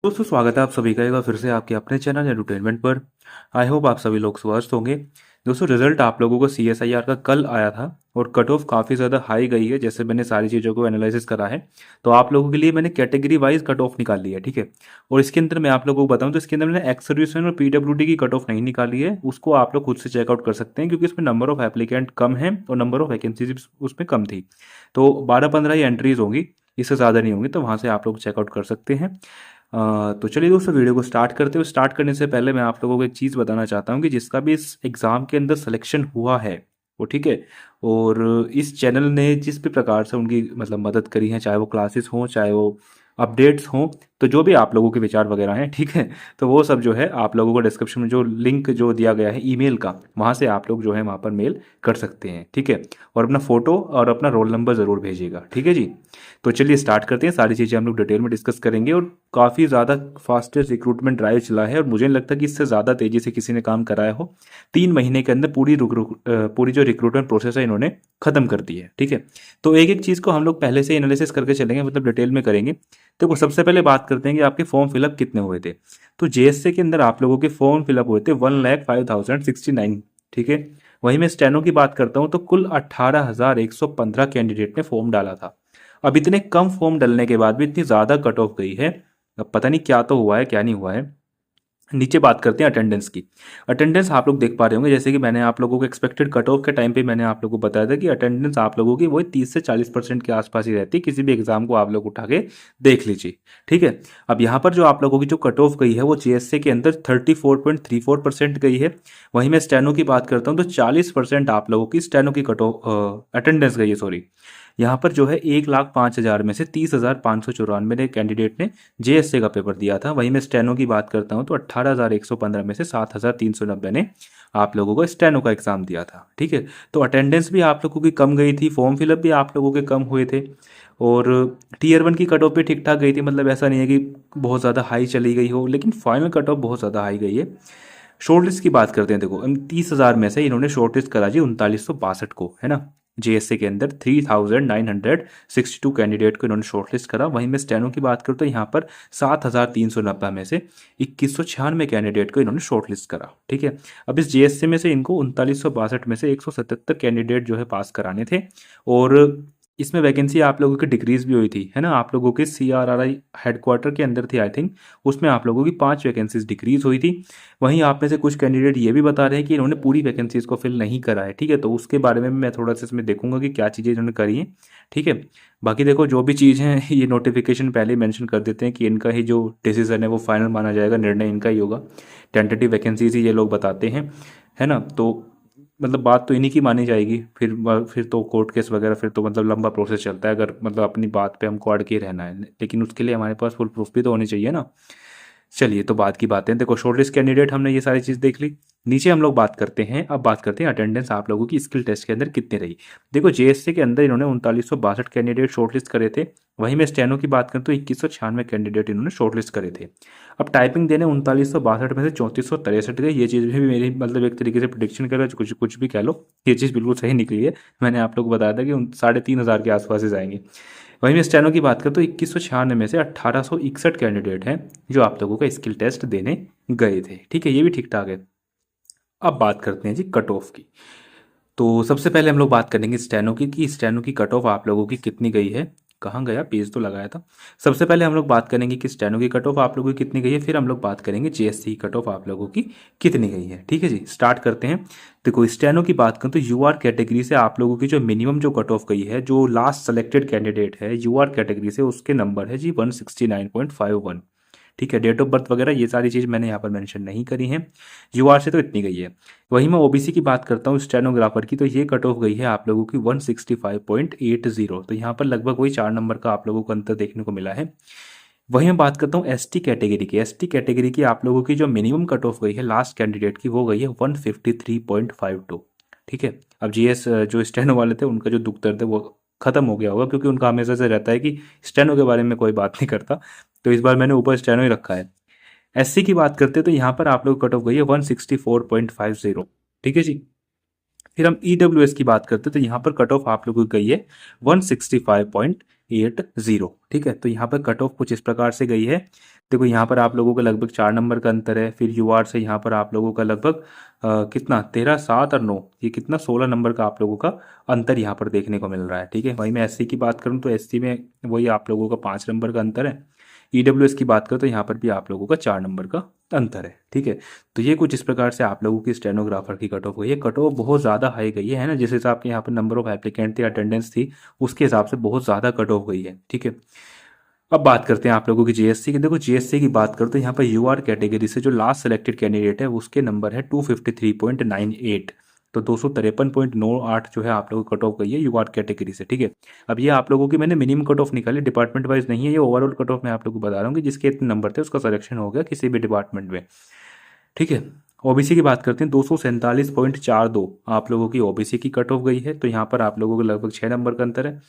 दोस्तों स्वागत है आप सभी का एक बार फिर से आपके अपने चैनल एंटरटेनमेंट पर। आई होप आप सभी लोग स्वस्थ होंगे। दोस्तों रिजल्ट आप लोगों को CSIR का कल आया था और कट ऑफ काफ़ी ज़्यादा हाई गई है। जैसे मैंने सारी चीज़ों को एनालिसिस करा है तो आप लोगों के लिए मैंने कैटेगरी वाइज कट ऑफ निकाली है, ठीक है। और इसके अंदर मैं आप लोगों को बताऊं तो इसके अंदर मैंने एक्स सर्विसमैन और PWD की कट ऑफ नहीं निकाली है, उसको आप लोग खुद से चेकआउट कर सकते हैं क्योंकि इसमें नंबर ऑफ एप्लीकेंट कम है और नंबर ऑफ वैकेंसीज उसमें कम थी। तो 12-15 ही एंट्रीज होंगी, इससे ज़्यादा नहीं होंगी, तो वहाँ से आप लोग चेकआउट कर सकते हैं। तो चलिए दोस्तों वीडियो को स्टार्ट करते हो। स्टार्ट करने से पहले मैं आप लोगों को एक चीज़ बताना चाहता हूँ कि जिसका भी इस एग्ज़ाम के अंदर सिलेक्शन हुआ है वो ठीक है, और इस चैनल ने जिस भी प्रकार से उनकी मतलब मदद करी है, चाहे वो क्लासेस हों चाहे वो अपडेट्स हों, तो जो भी आप लोगों के विचार वगैरह हैं, ठीक है, तो वो सब जो है आप लोगों को डिस्क्रिप्शन में जो लिंक जो दिया गया है ईमेल का, वहाँ से आप लोग जो है वहाँ पर मेल कर सकते हैं, ठीक है। और अपना फ़ोटो और अपना रोल नंबर ज़रूर भेजिएगा, ठीक है जी। तो चलिए स्टार्ट करते हैं, सारी चीज़ें हम लोग डिटेल में डिस्कस करेंगे। और काफ़ी ज़्यादा फास्टेस्ट रिक्रूटमेंट ड्राइव चला है और मुझे नहीं लगता कि इससे ज़्यादा तेज़ी से किसी ने काम कराया हो। 3 महीने के अंदर पूरी जो रिक्रूटमेंट प्रोसेस है इन्होंने ख़त्म कर दी है, ठीक है। तो एक एक चीज़ को हम लोग पहले से एनालिसिस करके चलेंगे, मतलब डिटेल में करेंगे। देखो सबसे पहले बात करते हैं कि आपके फॉर्म फिलअप कितने हुए थे। तो JSA के अंदर आप लोगों के फॉर्म फिलअप हुए थे 1,05,069, ठीक है। वहीं मैं स्टेनो की बात करता हूँ तो कुल 18,115 कैंडिडेट ने फॉर्म डाला था। अब इतने कम फॉर्म डलने के बाद भी इतनी ज़्यादा कट ऑफ गई है, अब पता नहीं क्या तो हुआ है क्या नहीं हुआ है। नीचे बात करते हैं अटेंडेंस की। अटेंडेंस आप लोग देख पा रहे होंगे, जैसे कि मैंने आप लोगों को एक्सपेक्टेड कट ऑफ के टाइम पे मैंने आप लोगों को बताया था कि अटेंडेंस आप लोगों की वही 30 से 40% के आसपास ही रहती है। किसी भी एग्जाम को आप लोग उठा के देख लीजिए, ठीक है। अब यहाँ पर जो आप लोगों की जो कट ऑफ गई है वो JSA के अंदर 34.34% गई है। वहीं मैं स्टेनो की बात करता हूँ तो 40% आप लोगों की स्टेनो की कट ऑफ अटेंडेंस गई है, सॉरी। यहाँ पर जो है 1,05,000 में से 30,594 ने कैंडिडेट ने JSA का पेपर दिया था। वहीं मैं स्टेनो की बात करता हूँ तो 18,115 में से 7,390 ने आप लोगों को स्टेनो का एग्ज़ाम दिया था, ठीक है। तो अटेंडेंस भी आप लोगों की कम गई थी, फॉर्म फिलअप भी आप लोगों के कम हुए थे, और Tier 1 की कट ऑफ भी ठीक ठाक गई थी। मतलब ऐसा नहीं है कि बहुत ज़्यादा हाई चली गई हो, लेकिन फाइनल कट ऑफ बहुत ज़्यादा हाई गई है। शॉर्ट लिस्ट की बात करते हैं, देखो 30,000 में से इन्होंने शॉर्ट लिस्ट करा जी 3962 को, है ना। JSA के अंदर 3,962 कैंडिडेट को इन्होंने शॉर्ट लिस्ट करा। वहीं मैं स्टेनो की बात करूँ तो यहाँ पर 7,390 में से 2,196 कैंडिडेट को इन्होंने शॉर्ट लिस्ट करा, ठीक है। अब इस JSA में से इनको 3962 में से 177 कैंडिडेट जो है पास कराने थे, और इसमें वैकेंसी आप लोगों की डिक्रीज भी हुई थी, है ना। आप लोगों के CRRI हेडक्वार्टर के अंदर थी आई थिंक, उसमें आप लोगों की 5 वैकेंसीज डिक्रीज हुई थी। वहीं आप में से कुछ कैंडिडेट ये भी बता रहे हैं कि इन्होंने पूरी वैकेंसीज को फिल नहीं करा है, ठीक है। तो उसके बारे में मैं थोड़ा सा इसमें देखूंगा कि क्या चीज़ें इन्होंने करी हैं, ठीक है। बाकी देखो जो भी चीज़ है ये नोटिफिकेशन पहले ही मेंशन कर देते हैं कि इनका ही जो डिसीजन है वो फाइनल माना जाएगा, निर्णय इनका ही होगा। टेंटेटिव वैकेंसीज ही ये लोग बताते हैं, है ना। तो मतलब बात तो इन्हीं की मानी जाएगी, फिर तो कोर्ट केस वगैरह, फिर तो मतलब लंबा प्रोसेस चलता है अगर मतलब अपनी बात पे हमको अड़ के रहना है, लेकिन उसके लिए हमारे पास फुल प्रूफ भी तो होनी चाहिए ना। चलिए तो बात की बातें, देखो शॉर्टलिस्ट कैंडिडेट हमने ये सारी चीज़ देख ली। नीचे हम लोग बात करते हैं, अब बात करते हैं अटेंडेंस आप लोगों की स्किल टेस्ट के अंदर कितनी रही। देखो JSA के अंदर इन्होंने 3962 कैंडिडेट शॉर्टलिस्ट करे थे। वहीं मैं स्टेनो की बात करूँ तो 2196 कैंडिडेट इन्होंने शॉर्टलिस्ट करे थे। अब टाइपिंग देने 3962 में से 3463 गए। ये चीज़ भी मेरी मतलब एक तरीके से प्रिडिक्शन कर कुछ कुछ भी कह लो, ये चीज़ बिल्कुल सही निकली है। मैंने आप लोग को बताया था कि 3,500 के आसपास ही जाएंगे। वहीं मैं स्टेनो की बात करूँ तो 2196 में से 1,861 कैंडिडेट हैं जो आप लोगों का स्किल टेस्ट देने गए थे, ठीक है। ये भी ठीक ठाक है। अब बात करते हैं जी कट ऑफ की। तो सबसे पहले हम लोग बात करेंगे स्टेनो की कि स्टेनो की कट ऑफ आप लोगों की कितनी गई है। कहाँ गया, पेज तो लगाया था। सबसे पहले हम लोग बात करेंगे कि स्टेनो की कट ऑफ आप लोगों की कितनी गई है, फिर हम लोग बात करेंगे JSC की कट ऑफ आप लोगों की कितनी गई है, ठीक है जी। स्टार्ट करते हैं। देखो स्टेनो की बात करूँ तो UR कैटेगरी से आप लोगों की जो मिनिमम जो कट ऑफ गई है, जो लास्ट सेलेक्टेड कैंडिडेट है UR कैटेगरी से, उसके नंबर है जी 169.51, ठीक है। डेट ऑफ बर्थ वगैरह ये सारी चीज़ मैंने यहाँ पर मेंशन नहीं करी है। UR से तो इतनी गई है। वहीं मैं OBC की बात करता हूँ स्टेनोग्राफर की, तो ये कट ऑफ गई है आप लोगों की 165.80, तो यहाँ पर लगभग वही 4 नंबर का आप लोगों को अंतर देखने को मिला है। वहीं मैं बात करता हूँ ST कैटेगरी की। ST कैटेगरी की आप लोगों की जो मिनिमम कट ऑफ गई है लास्ट कैंडिडेट की, वो गई है 153.52, ठीक है। अब GS जो स्टेनो वाले थे उनका जो दुख दर्द है वो खत्म हो गया होगा, क्योंकि उनका हमेशा से रहता है कि स्टेनो के बारे में कोई बात नहीं करता, तो इस बार मैंने ऊपर स्टेनो ही रखा है। SC की बात करते हैं तो यहाँ पर आप लोग कट ऑफ गई है 164.50, ठीक है जी। फिर हम EWS की बात करते हैं तो यहाँ पर कट ऑफ आप लोगों की गई है 165.80, ठीक है। तो यहाँ पर कट ऑफ कुछ इस प्रकार से गई है। देखो यहाँ पर आप लोगों का लगभग 4 नंबर का अंतर है। फिर यूआर से यहाँ पर आप लोगों का लगभग कितना 13, 7 और 9, ये कितना 16 नंबर का आप लोगों का अंतर यहाँ पर देखने को मिल रहा है। ठीक है, वहीं मैं एससी की बात करूँ तो एससी में वही आप लोगों का 5 नंबर का अंतर है। ईडब्ल्यूएस की बात करें तो यहाँ पर भी आप लोगों का 4 नंबर का अंतर है। ठीक है, तो ये कुछ इस प्रकार से आप लोगों की स्टेनोग्राफर की कट ऑफ हुई है। कट ऑफ बहुत ज़्यादा हाई गई है ना, जिस हिसाब के यहाँ पर नंबर ऑफ एप्लीकेंट थी, अटेंडेंस थी, उसके हिसाब से बहुत ज़्यादा कट ऑफ गई है। ठीक है, अब बात करते हैं आप लोगों की जीएससी की। देखो जीएससी की बात करते हैं, यहाँ पर यूआर कैटेगरी से जो लास्ट सेलेक्टेड कैंडिडेट है उसके नंबर है 253.98, तो 253.98 जो है आप लोगों को कट ऑफ गई है यूआर कैटेगरी से। ठीक है, अब ये आप लोगों की मैंने मिनिमम कट ऑफ निकाली, डिपार्टमेंट वाइज नहीं है, ये ओवरऑल कट ऑफ मैं आप लोगों को बता रहा हूँ कि जिसके इतने नंबर थे उसका सिलेक्शन हो गया किसी भी डिपार्टमेंट में। ठीक है, ओबीसी की बात करते हैं, 247.42 आप लोगों की ओबीसी की कट ऑफ गई है, तो यहाँ पर आप लोगों को लगभग 6 नंबर का अंतर है।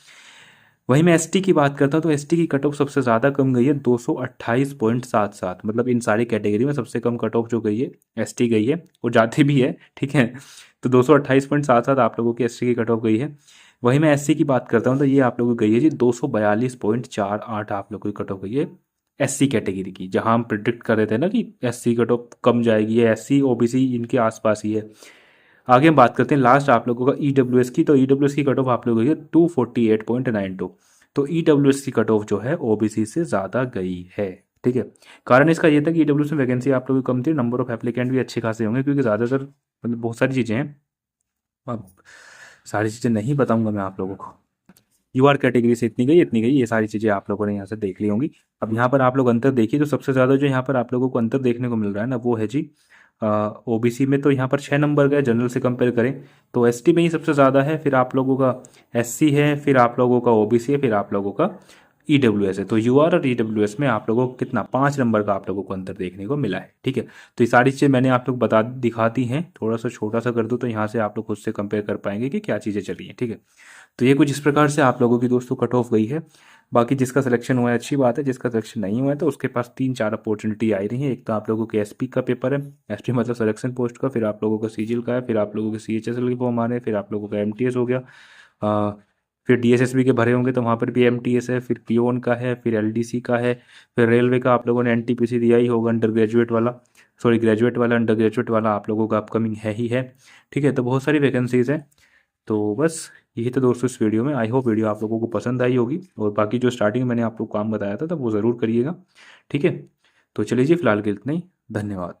वहीं मैं एसटी की बात करता हूँ तो एसटी की कट ऑफ सबसे ज़्यादा कम गई है 228.77, मतलब इन सारी कैटेगरी में सबसे कम कट ऑफ जो गई है एसटी गई है, और जाती भी है। ठीक है, तो 228.77 आप लोगों की एसटी की कट ऑफ गई है। वहीं मैं एससी की बात करता हूँ तो ये आप लोगों की गई है जी 242.48 आप लोगों की कट ऑफ गई है एससी कैटेगरी की, जहां हम प्रिडिक्ट कर रहे थे ना कि एससी कट ऑफ कम जाएगी, है एससी ओबीसी इनके आसपास ही है। आगे हम बात करते हैं लास्ट आप लोगों का ईडब्ल्यूएस की, तो ईडब्ल्यूएस की कट ऑफ आप लोगों की 248.92, तो ईडब्ल्यूएस की कट ऑफ जो है ओबीसी से ज़्यादा गई है। ठीक है, कारण इसका ये था कि ईडब्ल्यूएस में वैकेंसी आप लोगों की कम थी, नंबर ऑफ एप्लीकेंट भी अच्छे खासे होंगे, क्योंकि ज़्यादातर मतलब बहुत सारी चीज़ें हैं, अब सारी चीज़ें नहीं बताऊंगा मैं आप लोगों को। यूआर कैटेगरी से इतनी गई, ये सारी चीज़ें आप लोगों ने यहाँ से देख ली होंगी। अब यहाँ पर आप लोग अंतर देखिए, तो सबसे ज़्यादा जो यहाँ पर आप लोगों को अंतर देखने को मिल रहा है ना, वो है जी ओबीसी में तो यहाँ पर 6 नंबर का है, जनरल से कंपेयर करें तो एसटी में ही सबसे ज़्यादा है, फिर आप लोगों का एससी है, फिर आप लोगों का ओबीसी है, फिर आप लोगों का ईडब्ल्यूएस है। तो यूआर और ईडब्ल्यूएस में आप लोगों को कितना 5 नंबर का आप लोगों को अंतर देखने को मिला है। ठीक है, तो ये सारी चीज़ें मैंने आप लोग बता दिखाती हैं, थोड़ा सा छोटा सा कर दूँ तो यहाँ से आप लोग खुद से कंपेयर कर पाएंगे कि क्या चीज़ें चली हैं। ठीक है, तो ये कुछ इस प्रकार से आप लोगों की दोस्तों कट ऑफ गई है। बाकी जिसका सिलेक्शन हुआ है अच्छी बात है, जिसका सिलेक्शन नहीं हुआ है तो उसके पास 3-4 अपॉर्चुनिटी आई रही है। एक तो आप लोगों के एसपी का पेपर है, एसपी मतलब सिलेक्शन पोस्ट का, फिर आप लोगों का सीजीएल का है, फिर आप लोगों के सीएचएसएल के फॉर्म आ रहे हैं, फिर आप लोगों का एमटीएस हो गया, फिर डीएसएसबी के भरे होंगे तो वहाँ पर भी एमटीएस है, फिर पीओन का है, फिर एलडीसी का है, फिर रेलवे का आप लोगों ने एनटीपीसी दिया ही होगा, अंडर ग्रेजुएट वाला, सॉरी ग्रेजुएट वाला, अंडर ग्रेजुएट वाला आप लोगों का अपकमिंग है ही है। ठीक है, तो बहुत सारी वैकेंसीज़ हैं। तो बस यही तो दोस्तों इस वीडियो में, आई होप वीडियो आप लोगों को पसंद आई होगी, और बाकी जो स्टार्टिंग में मैंने आपको काम बताया था तो वो ज़रूर करिएगा। ठीक है, तो चलिए जी फिलहाल के इतना ही, धन्यवाद।